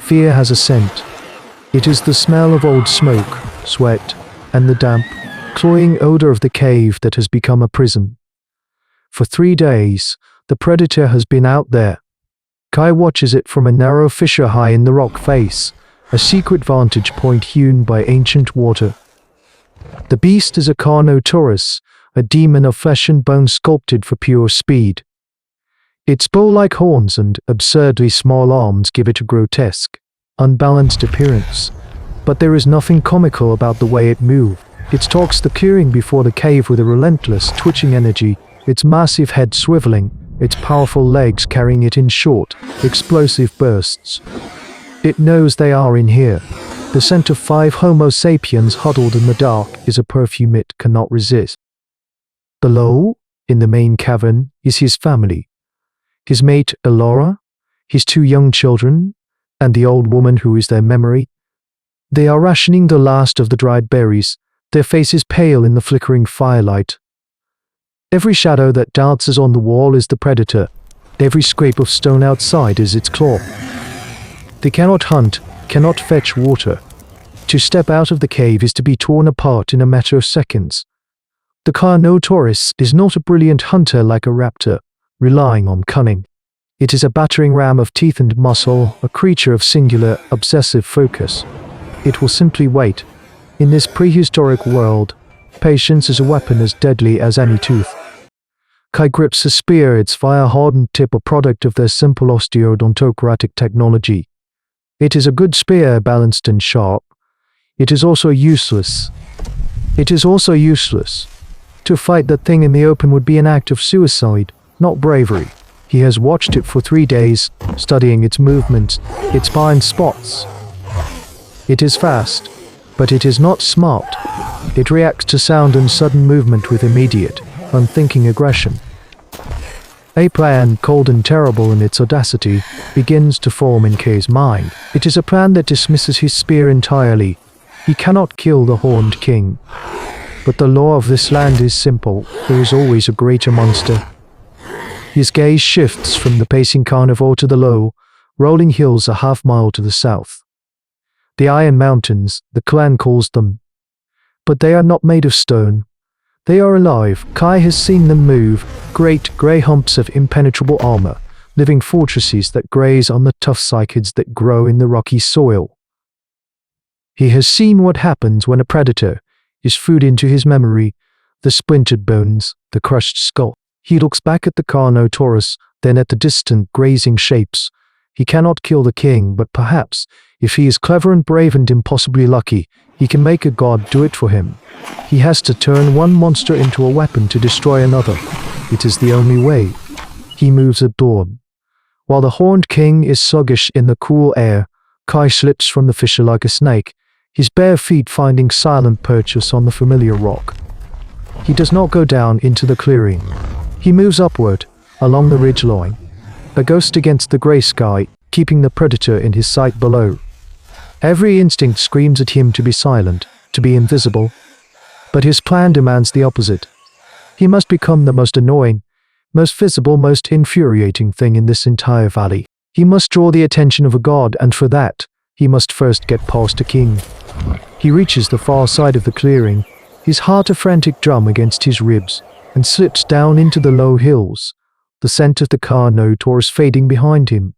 Fear has a scent. It is the smell of old smoke, sweat, and the damp, cloying odor of the cave that has become a prison. For 3 days, the predator has been out there. Kite watches it from a narrow fissure high in the rock face, a secret vantage point hewn by ancient water. The beast is a Carnotaurus, a demon of flesh and bone sculpted for pure speed. Its bow-like horns and absurdly small arms give it a grotesque, unbalanced appearance. But there is nothing comical about the way it moves. It stalks the clearing before the cave with a relentless, twitching energy, its massive head swiveling, its powerful legs carrying it in short, explosive bursts. It knows they are in here. The scent of 5 Homo sapiens huddled in the dark is a perfume it cannot resist. Below, in the main cavern, is his family. His mate, Elora, his 2 young children, and the old woman who is their memory. They are rationing the last of the dried berries, their faces pale in the flickering firelight. Every shadow that dances on the wall is the predator. Every scrape of stone outside is its claw. They cannot hunt, cannot fetch water. To step out of the cave is to be torn apart in a matter of seconds. The Carnotaurus is not a brilliant hunter like a raptor, relying on cunning. It is a battering ram of teeth and muscle, a creature of singular, obsessive focus. It will simply wait. In this prehistoric world, patience is a weapon as deadly as any tooth. Kite grips a spear, its fire-hardened tip a product of their simple osteodontocratic technology. It is a good spear, balanced and sharp. It is also useless. To fight that thing in the open would be an act of suicide, not bravery. He has watched it for 3 days, studying its movements, its blind spots. It is fast, but it is not smart. It reacts to sound and sudden movement with immediate, unthinking aggression. A plan, cold and terrible in its audacity, begins to form in K's mind. It is a plan that dismisses his spear entirely. He cannot kill the Horned King. But the law of this land is simple. There is always a greater monster. His gaze shifts from the pacing carnivore to the low, rolling hills a half-mile to the south. The Iron Mountains, the clan calls them. But they are not made of stone. They are alive. Kai has seen them move, great grey humps of impenetrable armor, living fortresses that graze on the tough cycads that grow in the rocky soil. He has seen what happens when a predator is food into his memory, the splintered bones, the crushed skull. He looks back at the Carnotaurus, then at the distant, grazing shapes. He cannot kill the king, but perhaps, if he is clever and brave and impossibly lucky, he can make a god do it for him. He has to turn one monster into a weapon to destroy another. It is the only way. He moves at dawn. While the Horned King is sluggish in the cool air, Kai slips from the fissure like a snake, his bare feet finding silent purchase on the familiar rock. He does not go down into the clearing. He moves upward, along the ridgeline, a ghost against the grey sky, keeping the predator in his sight below. Every instinct screams at him to be silent, to be invisible. But his plan demands the opposite. He must become the most annoying, most visible, most infuriating thing in this entire valley. He must draw the attention of a god, and for that, he must first get past a king. He reaches the far side of the clearing, his heart a frantic drum against his ribs, and slips down into the low hills, the scent of the Carnotaurus fading behind him,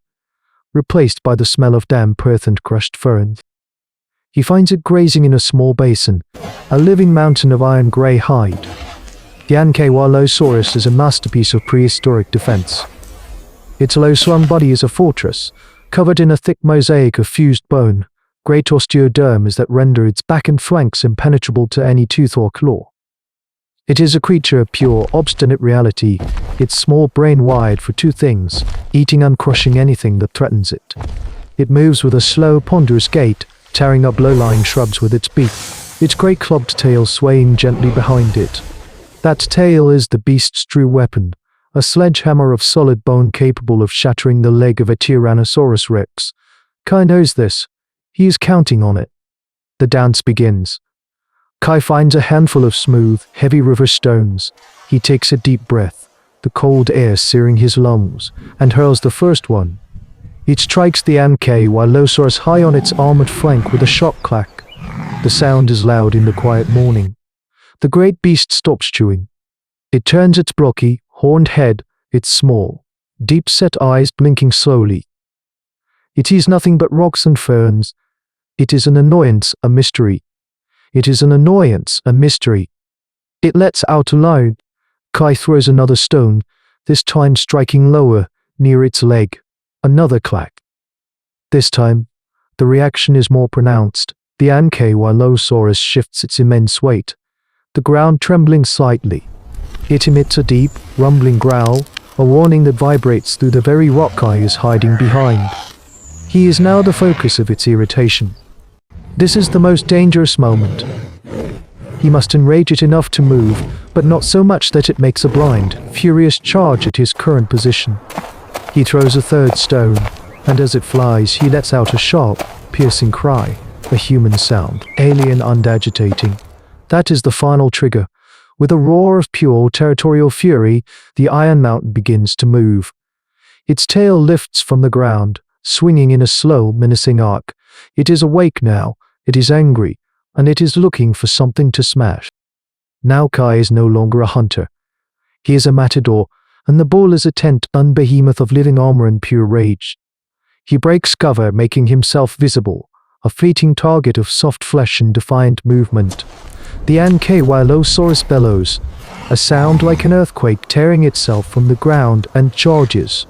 replaced by the smell of damp earth and crushed ferns. He finds it grazing in a small basin, a living mountain of iron-grey hide. The Ankylosaurus is a masterpiece of prehistoric defense. Its low-slung body is a fortress, covered in a thick mosaic of fused bone, great osteoderms that render its back and flanks impenetrable to any tooth or claw. It is a creature of pure, obstinate reality, its small brain wired for 2 things, eating and crushing anything that threatens it. It moves with a slow, ponderous gait, tearing up low-lying shrubs with its beak, its great clubbed tail swaying gently behind it. That tail is the beast's true weapon, a sledgehammer of solid bone capable of shattering the leg of a Tyrannosaurus Rex. Kai knows this. He is counting on it. The dance begins. Kai finds a handful of smooth, heavy river stones. He takes a deep breath, the cold air searing his lungs, and hurls the first one. It strikes the Ankylosaurus high on its armored flank with a sharp clack. The sound is loud in the quiet morning. The great beast stops chewing. It turns its blocky, horned head, its small, deep-set eyes blinking slowly. It is nothing but rocks and ferns. It is an annoyance, a mystery. It is an annoyance, a mystery. It lets out a loud. Kite throws another stone, this time striking lower, near its leg. Another clack. This time, the reaction is more pronounced. The Ankylosaurus shifts its immense weight, the ground trembling slightly. It emits a deep, rumbling growl, a warning that vibrates through the very rock Kite is hiding behind. He is now the focus of its irritation. This is the most dangerous moment. He must enrage it enough to move, but not so much that it makes a blind, furious charge at his current position. He throws a third stone, and as it flies he lets out a sharp, piercing cry, a human sound, alien and agitating. That is the final trigger. With a roar of pure territorial fury, the Iron Mountain begins to move. Its tail lifts from the ground, swinging in a slow, menacing arc. It is awake now, it is angry, and it is looking for something to smash. Now Kite is no longer a hunter. He is a matador, and the bull is a tent-un behemoth of living armor and pure rage. He breaks cover, making himself visible, a fleeting target of soft flesh and defiant movement. The Ankylosaurus bellows, a sound like an earthquake tearing itself from the ground, and charges.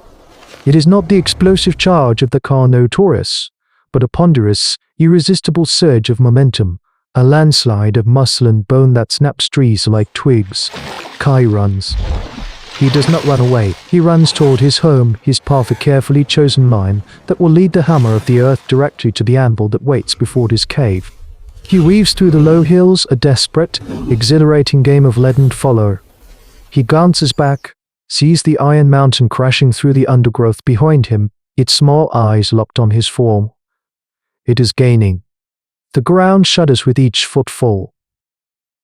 It is not the explosive charge of the Carnotaurus, but a ponderous, irresistible surge of momentum, a landslide of muscle and bone that snaps trees like twigs. Kite runs. He does not run away. He runs toward his home, his path a carefully chosen line that will lead the hammer of the earth directly to the anvil that waits before his cave. He weaves through the low hills, a desperate, exhilarating game of lead and follow. He glances back, sees the Iron Mountain crashing through the undergrowth behind him, its small eyes locked on his form. It is gaining. The ground shudders with each footfall.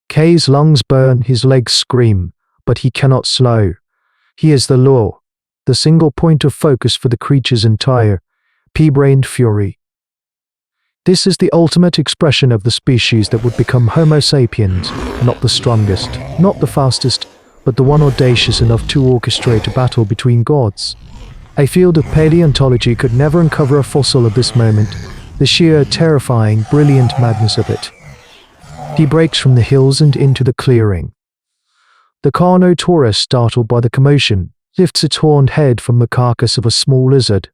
Kite's lungs burn, his legs scream, but he cannot slow. He is the lure, the single point of focus for the creature's entire, pea-brained fury. This is the ultimate expression of the species that would become Homo sapiens, not the strongest, not the fastest, but the one audacious enough to orchestrate a battle between gods. A field of paleontology could never uncover a fossil of this moment, the sheer, terrifying, brilliant madness of it. He breaks from the hills and into the clearing. The Carnotaurus, startled by the commotion, lifts its horned head from the carcass of a small lizard.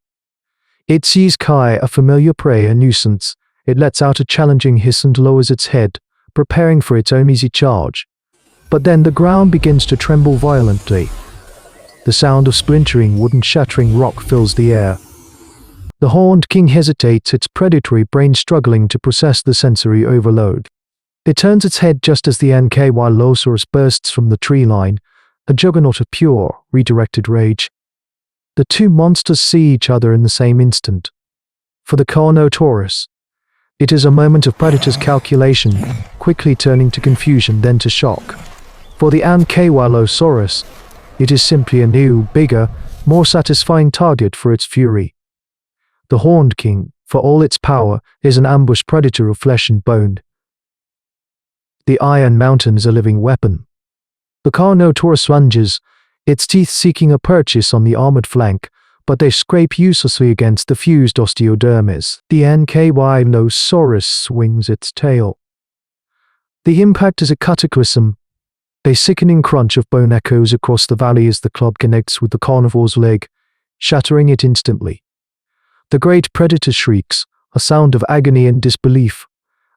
It sees Kite, a familiar prey, a nuisance. It lets out a challenging hiss and lowers its head, preparing for its own easy charge. But then the ground begins to tremble violently. The sound of splintering wood and shattering rock fills the air. The horned king hesitates, its predatory brain struggling to process the sensory overload. It turns its head just as the Ankylosaurus bursts from the tree line, a juggernaut of pure, redirected rage. The two monsters see each other in the same instant. For the Carnotaurus, it is a moment of predator's calculation, quickly turning to confusion, then to shock. For the Ankylosaurus, it is simply a new, bigger, more satisfying target for its fury. The Horned King, for all its power, is an ambush predator of flesh and bone. The Iron Mountain is a living weapon. The Carnotaurus lunges, its teeth seeking a purchase on the armored flank, but they scrape uselessly against the fused osteodermis. The Ankylosaurus swings its tail. The impact is a cataclysm. A sickening crunch of bone echoes across the valley as the club connects with the carnivore's leg, shattering it instantly. The great predator shrieks, a sound of agony and disbelief,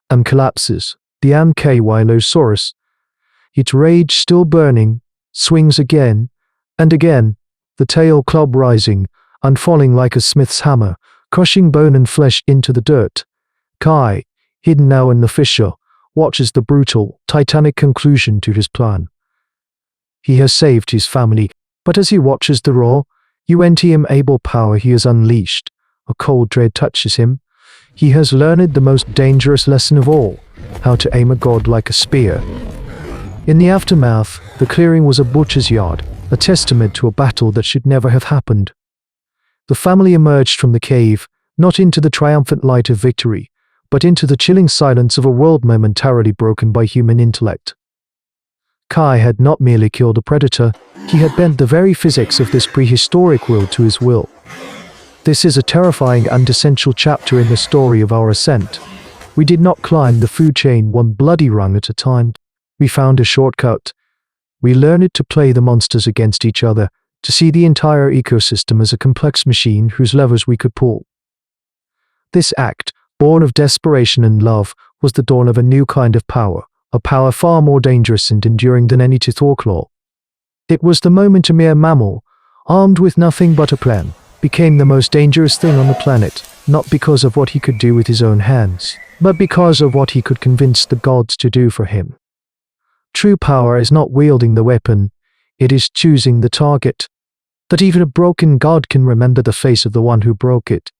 and collapses. The Ankylosaurus, its rage still burning, swings again and again, the tail club rising and falling like a smith's hammer, crushing bone and flesh into the dirt. Kite, hidden now in the fissure, watches the brutal, titanic conclusion to his plan. He has saved his family, but as he watches the raw, able power he has unleashed, a cold dread touches him. He has learned the most dangerous lesson of all, how to aim a god like a spear. In the aftermath, the clearing was a butcher's yard, a testament to a battle that should never have happened. The family emerged from the cave, not into the triumphant light of victory, but into the chilling silence of a world momentarily broken by human intellect. Kai had not merely killed a predator, he had bent the very physics of this prehistoric world to his will. This is a terrifying and essential chapter in the story of our ascent. We did not climb the food chain one bloody rung at a time. We found a shortcut. We learned to play the monsters against each other, to see the entire ecosystem as a complex machine whose levers we could pull. This act, born of desperation and love, was the dawn of a new kind of power, a power far more dangerous and enduring than any Tithorclaw. It was the moment a mere mammal, armed with nothing but a plan, became the most dangerous thing on the planet, not because of what he could do with his own hands, but because of what he could convince the gods to do for him. True power is not wielding the weapon, it is choosing the target. That even a broken god can remember the face of the one who broke it,